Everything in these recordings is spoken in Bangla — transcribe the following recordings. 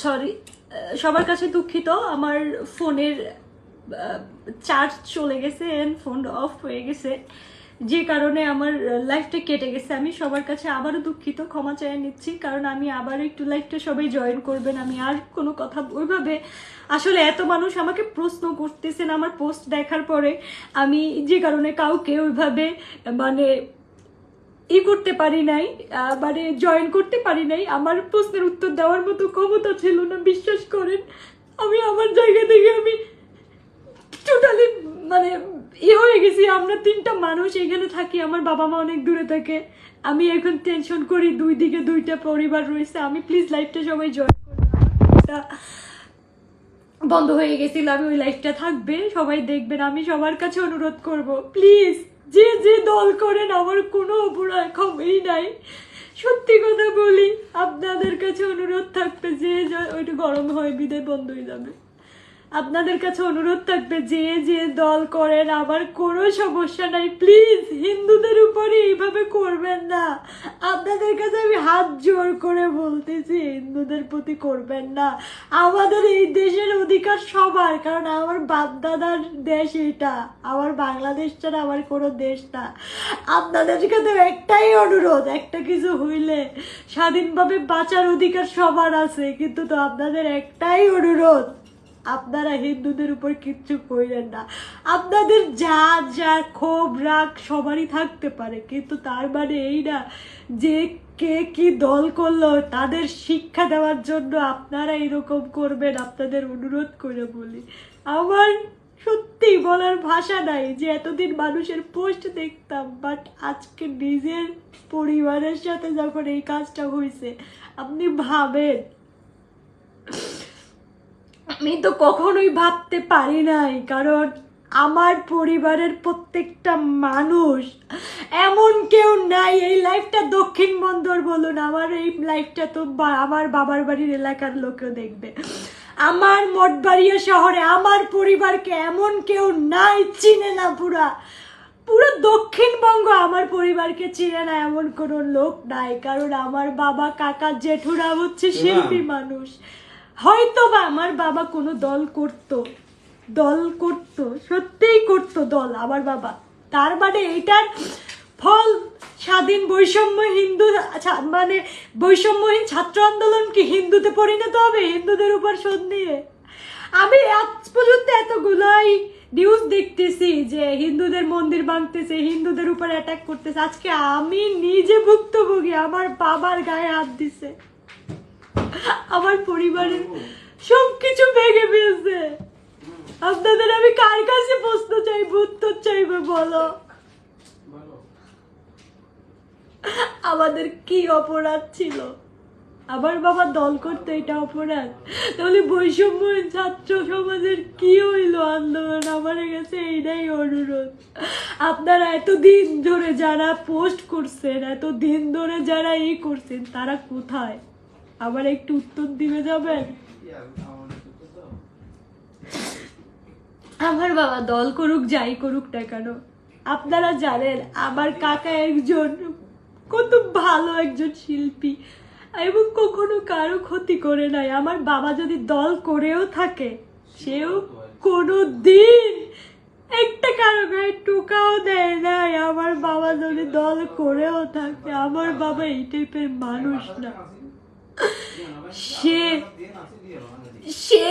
সরি, সবার কাছে দুঃখিত, আমার ফোনের চার্জ চলে গেছে এন্ড ফোন অফ হয়ে গেছে, যে কারণে আমার লাইফটা কেটে গেছে। আমি সবার কাছে আবারও দুঃখিত, ক্ষমা চেয়ে নিচ্ছি, কারণ আমি আবার একটু লাইফটা সবাই জয়েন করবেন। আমি আর কোনো কথা ওইভাবে, আসলে এত মানুষ আমাকে প্রশ্ন করতেছেন আমার পোস্ট দেখার পরে, আমি যে কারণে কাউকে ওইভাবে মানে করতে পারি নাই, মানে জয়েন করতে পারি নাই। আমার প্রশ্নের উত্তর দেওয়ার মতো ক্ষমতা ছিল না, বিশ্বাস করেন। আমি আমার জায়গা থেকে আমি টোটালি মানে হয়ে গেছি। আমরা 3টা মানুষ এখানে থাকি, আমার বাবা মা অনেক দূরে থাকে। আমি এখন টেনশন করি, 2 দিকে 2টা পরিবার রয়েছে। আমি প্লিজ লাইফটা সবাই জয়েন করবেন। বন্ধ হয়ে গেছিল, আমি ওই লাইফটা থাকবে, সবাই দেখবেন। আমি সবার কাছে অনুরোধ করব, প্লিজ যে যে দল করেন, আমার কোনো অপরাধ ক্ষমাই নাই। সত্যি কথা বলি, আপনাদের কাছে অনুরোধ থাকবে, যে ওইটা গরম হয় বিদায় বন্ধ হয়ে যাবে। আপনাদের কাছে অনুরোধ থাকবে, যে যে দল করেন আমার কোনো সমস্যা নাই, প্লিজ হিন্দুদের উপরে এইভাবে করবেন না। আপনাদের কাছে আমি হাত জোর করে বলতেছি, হিন্দুদের প্রতি করবেন না। আমাদের এই দেশের অধিকার সবার, কারণ আমার বাপ দাদার দেশ এটা, আমার বাংলাদেশ ছাড়া আমার কোনো দেশ না। আপনাদের কাছে একটাই অনুরোধ, একটা কিছু হইলে স্বাধীনভাবে বাঁচার অধিকার সবার আছে, কিন্তু তো আপনাদের একটাই অনুরোধ, আপনারা হিন্দুদের উপর কিচ্ছু কইলেন না। আপনাদের যা যা ক্ষোভ রাগ সবারই থাকতে পারে, কিন্তু তার মানে এই না যে কে কি দল করলো তাদের শিক্ষা দেওয়ার জন্য আপনারা এরকম করবেন। আপনাদের অনুরোধ করে বলি, আমার সত্যি বলার ভাষা নাই যে এতদিন মানুষের পোস্ট দেখতাম, বাট আজকে নিজের পরিবারের সাথে যখন এই কাজটা হয়েছে, আপনি ভাবেন, আমি তো কখনোই ভাবতে পারি নাই। কারণ আমার পরিবারের প্রত্যেকটা মানুষ, এমন কেউ নাই, এই লাইফটা দক্ষিণ বন্দর বলুন, আমার এই লাইফটা তো আমার বাবার বাড়ির এলাকার লোকেও দেখবে। আমার মঠবাড়িয়া শহরে আমার পরিবারকে এমন কেউ নাই, চিনে না। পুরো দক্ষিণবঙ্গ আমার পরিবারকে চিনে না, এমন কোনো লোক নাই। কারণ আমার বাবা কাকা জেঠুরা হচ্ছে শিল্পী মানুষ। হয়তো বা আমার বাবা কোনো দল করতো, সত্যিই করতো দল আমার বাবা। তার মানে এটার ফল স্বাধীন বৈষম্য হিন্দু, মানে বৈষম্যহীন ছাত্র আন্দোলন কি হিন্দুতে পরিণত হবে, হিন্দুদের উপর শোধ নিয়ে? আমি আজ পর্যন্ত এতগুলাই নিউজ দেখতেছি যে হিন্দুদের মন্দির ভাঙতেছে, হিন্দুদের উপর অ্যাটাক করতেছে। আজকে আমি নিজে ভুক্তভোগী, আমার বাবার গায়ে হাত দিছে, আমার পরিবারের সবকিছু ভেঙে ফেলছে। আপনাদের আমি কার কাছে প্রশ্ন চাইবো, উত্তর চাইবো বলো? আমাদের কি অপরাধ ছিল? আমার বাবা দল করতে এটা অপরাধ? তাহলে বৈষম্য ছাত্র সমাজের কি হইলো আন্দোলন? আমার কাছে এইটাই অনুরোধ, আপনারা এতদিন ধরে যারা পোস্ট করছেন, এতদিন ধরে যারা করছেন, তারা কোথায়? আবার একটু উত্তর দিবে যাবেন? আমার বাবা দল করুক, যাই করুক না কেন, আপনারা জানেন আমার কাকা একজন কত ভালো একজন শিল্পী এবং কখনো কারো ক্ষতি করে নাই। আমার বাবা যদি দল করেও থাকে, সেও কোনো দিন একটা কারো গায়ে টোকাও দেয় নাই। আমার বাবা যদি দল করেও থাকে, আমার বাবা এই টাইপের মানুষ না। সে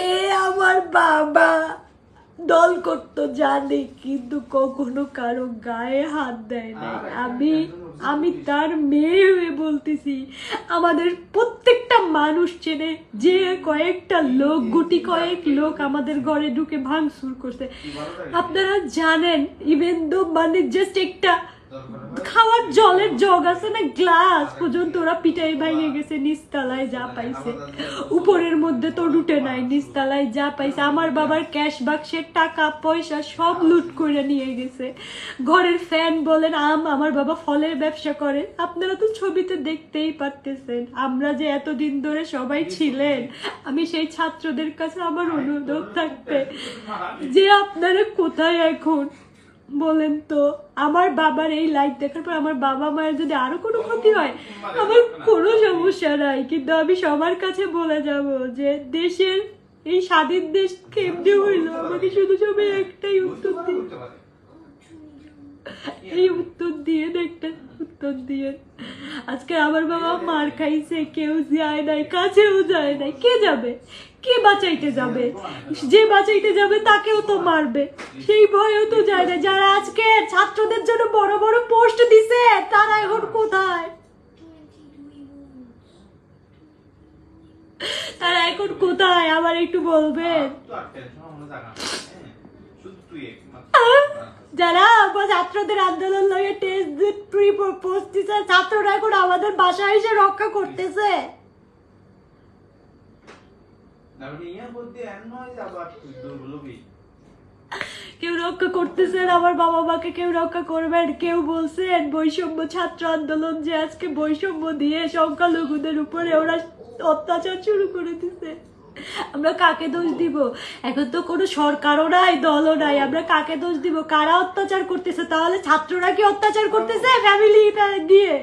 আমার বাবা দল করতো জানি, কিন্তু কখনো কারো গায়ে হাত দেয় নাই। আমি তার মেয়ে হয়ে বলতেছি, আমাদের প্রত্যেকটা মানুষ চেনে যে কয়েকটা লোক, গুটি কয়েক লোক আমাদের ঘরে ঢুকে ভাঙচুর করছে। আপনারা জানেন, ইভেন দো মানে জাস্ট একটা খাওয়ার জলের জগ আছে না, গ্লাস পর্যন্ত ওরা পিটাই ভাঙে গেছে। নিচতলায় যা পাইছে, উপরের মধ্যে তো লুটে নাই, নিচতলায় যা পাইছে আমার বাবার ক্যাশ বাক্সের টাকা পয়সা সব লুট করে নিয়ে গেছে। ঘরের ফ্যান বলেন, আমার বাবা ফলের ব্যবসা করে, আপনারা তো ছবিতে দেখতেই পারতেছেন। আমরা যে এতদিন ধরে সবাই ছিলেন, আমি সেই ছাত্রদের কাছে আমার অনুরোধ থাকবে যে আপনারা কোথায় এখন? বলেন তো? আমার বাবার এই লাইফ দেখার পর আমার বাবা মায়ের যদি আরো কোনো ক্ষতি হয় আমার কোনো সমস্যা নাই, কিন্তু আমি সবার কাছে বলে যাব যে দেশের এই স্বাধীন দেশ কেমনে হইলো, আমাকে শুধু সবাই একটাই উত্তর দিন, এই উত্তর দিয়ে একটা উত্তর দিয়ে। আজকে আমার বাবা মার খাইছে, কেউ যায় নাই, কাছেও যায় নাই, কে যাবে? কে বাঁচাইতে যাবে? যে বাঁচাইতে যাবে তাকেও তো মারবে, সেই ভয়েও তো যায় না। যারা আজকে ছাত্রদের জন্য বড় বড় পোস্ট দিছে তারা এখন কোথায়? তারা এখন কোথায় আবার একটু বলবেন? যারা ছাত্রদের আন্দোলন লাগে টেস্ট প্রি পোস্ট দিছে, ছাত্ররা এখন আমাদের বাসায় এসে রক্ষা করতেছে। কেউ রক্ষা করতেছেন আমার বাবা মাকে, কেউ রক্ষা করবেন? কেউ বলছেন বৈষম্য ছাত্র আন্দোলন যে আজকে বৈষম্য দিয়ে সংখ্যালঘুদের উপরে ওরা অত্যাচার শুরু করে দিছে? আমরা কাকে দোষ দিব? এখন তো কোনো সরকারও নাই, দলও নাই, আমরা কাকে দোষ দিব? কারা অত্যাচার করতেছে? তাহলে ছাত্ররা কি অত্যাচার করতেছে ফ্যামিলি দিয়ে?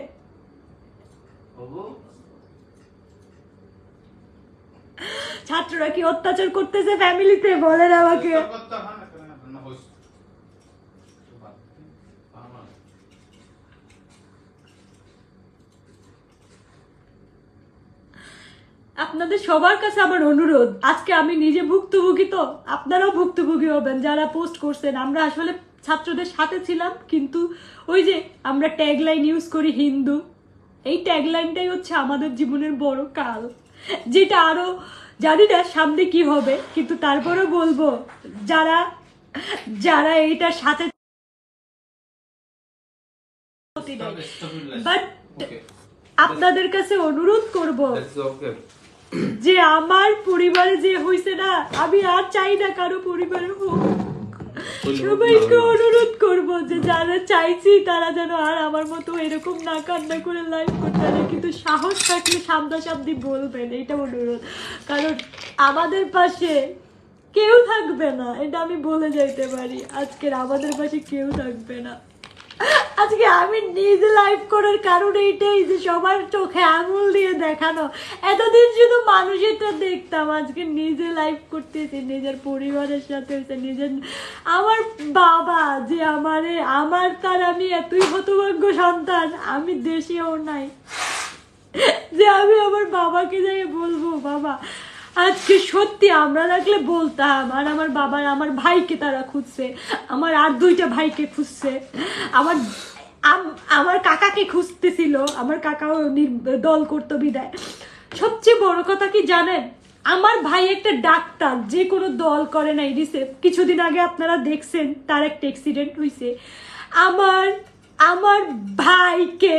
ছাত্ররা কি অত্যাচার করতেছে ফ্যামিলিতে? বলেন আমাকে। আপনাদের সবার কাছে আমার অনুরোধ, আজকে আমি নিজে ভুক্তভোগী, তো আপনারাও ভুক্তভোগী হবেন যারা পোস্ট করছেন। আমরা আসলে ছাত্রদের সাথে ছিলাম, কিন্তু ওই যে আমরা ট্যাগলাইন ইউজ করি হিন্দু, এই ট্যাগলাইনটাই হচ্ছে আমাদের জীবনের বড় কাল, যেটা আরো জানি না সামনে কি হবে, কিন্তু তারপরেও বলবো যারা যারা এইটার সাথে, বাট আপনাদের কাছে অনুরোধ করব যে আমার পরিবারে যে হইছে না, আমি আর চাই না কারো পরিবারে হোক। সবাইকে অনুরোধ করব যে যারা চাইছি তারা যেন আর আমার মতো এরকম না কান্না করে লাইভ করতে পারে, কিন্তু সাহস থাকলে সামনাসামনি বলবেন, এটা অনুরোধ। কারণ আমাদের পাশে কেউ থাকবে না, এটা আমি বলে যাইতে পারি। আজকের আমাদের পাশে কেউ থাকবে না। আজকে আমি নিজে লাইভ করার কারণ এইটাই যে সবার চোখে আঙুল দিয়ে দেখানো। এতদিন শুধু মানুষেরটা দেখতাম, আজকে নিজে লাইভ করতেছি, নিজের পরিবারের সাথে হয়েছে, নিজের আমার বাবা যে আমার তার আমি এতই হতভাগ্য সন্তান, আমি দেশেও নাই যে আমি আমার বাবাকে যাই বলবো বাবা আজকে সত্যি আমরা থাকলে বলতাম। আর আমার বাবার আমার ভাইকে তারা খুঁজছে, আমার আর দুইটা ভাইকে খুঁজছে, আমার কাকাকে খুঁজতেছিল, আমার কাকাও দল করতো বিদায়। সবচেয়ে বড় কথা কি জানেন, আমার ভাই একটা ডাক্তার, যে কোনো দল করে নাই। কিছুদিন আগে আপনারা দেখছেন তার একটা অ্যাক্সিডেন্ট হয়েছে। আমার ভাইকে,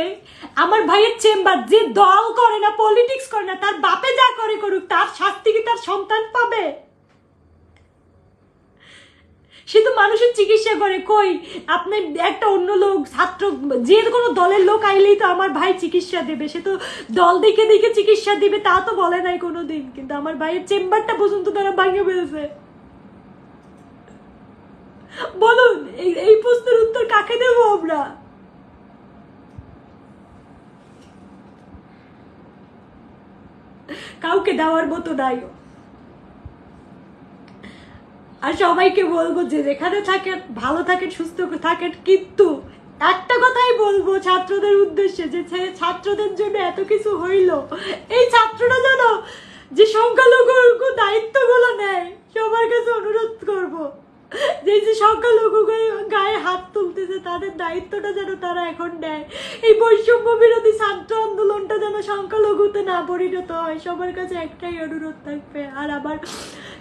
আমার ভাইয়ের চেম্বার, যে দল করে না, পলিটিক্স করে না, তার বাপে যা করে করুক, তার শাস্তি কি তার সন্তান পাবে? সে তো মানুষের চিকিৎসা করে। কই আপনি একটা অন্য লোক, ছাত্র, যে কোনো দলের লোক আইলেই তো আমার ভাই চিকিৎসা দেবে, সে তো দল দেখে দেখে চিকিৎসা দিবে, তা তো বলে নাই কোনোদিন। কিন্তু আমার ভাইয়ের চেম্বারটা পর্যন্ত তারা ভাঙিয়ে ফেলেছে। বলুন এই প্রশ্নের উত্তর কাকে দেবো আমরা? কাউকে দেওয়ার মতো নাই। আর সবাইকে বলবো যে যেখানে থাকেন ভালো থাকেন, সুস্থ থাকেন, কিন্তু একটা কথাই বলবো ছাত্রদের উদ্দেশ্যে, যে ছাত্রদের জন্য এত কিছু হইলো, এই ছাত্ররা যেন যে সংখ্যালঘু দায়িত্বগুলো নেয়, সবার কাছে অনুরোধ করবো যে সংখ্যালঘু গায়ে হাত তুলতেছে তাদের দায়িত্বটা যেন তারা এখন নেয়। এই বৈষম্য বিরোধী ছাত্র আন্দোলনটা যেন সংখ্যালঘুতে না পরিণত হয়। সবার কাছে একটাই অনুরোধ থাকবে, আর আমার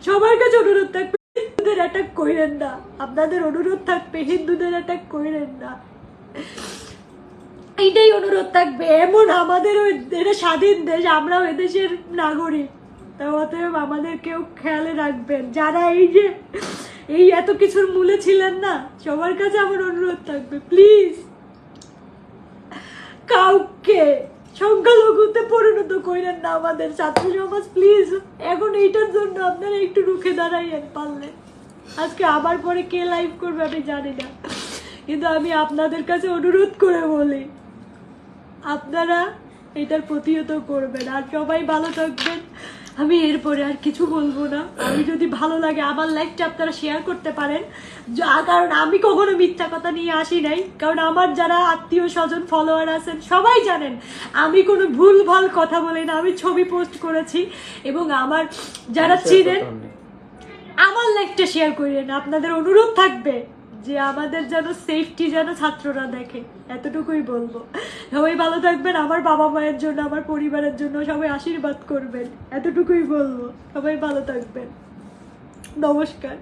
সবার কাছে অনুরোধ থাকবে, হিন্দুদের অ্যাটাক করেন না। আপনাদের অনুরোধ থাকবে, হিন্দুদের অ্যাটাক করেন না, এইটাই অনুরোধ থাকবে। এমন আমাদের এটা স্বাধীন দেশ, আমরাও এদেশের নাগরিক, তা অতএব আমাদেরকেও খেয়ালে রাখবেন। যারা এই এত কিছুর মূলে ছিলেন না, সবার কাছে আমার অনুরোধ থাকবে, প্লিজ কাউকে সংখ্যালঘুতে পরিণত করেন না আমাদের ছাত্র সমাজ, প্লিজ। এখন এইটার জন্য আপনারা একটু রুখে দাঁড়াইয়েন পারলে। আজকে আবার পরে কে লাইভ করবে আমি জানি না। কিন্তু আমি আপনাদের কাছে অনুরোধ করে বলি, আপনারা এটার প্রতিহত করবেন। আর সবাই ভালো থাকবেন। আমি এরপরে আর কিছু বলবো না। আমি যদি ভালো লাগে আমার লাইফটা আপনারা শেয়ার করতে পারেন, কারণ আমি কখনো মিথ্যা কথা নিয়ে আসি নাই। কারণ আমার যারা আত্মীয় স্বজন ফলোয়ার আছেন সবাই জানেন আমি কোনো ভুল ভাল কথা বলি না। আমি ছবি পোস্ট করেছি এবং আমার যারা চিনেন আমার লাইফটা শেয়ার করিয়ে না। আপনাদের অনুরোধ থাকবে যে আমাদের যেন সেফটি যেন ছাত্ররা দেখে, এতটুকুই বলবো। সবাই ভালো থাকবেন। আমার বাবা মায়ের জন্য, আমার পরিবারের জন্য সবাই আশীর্বাদ করবেন, এতটুকুই বলবো। সবাই ভালো থাকবেন। নমস্কার।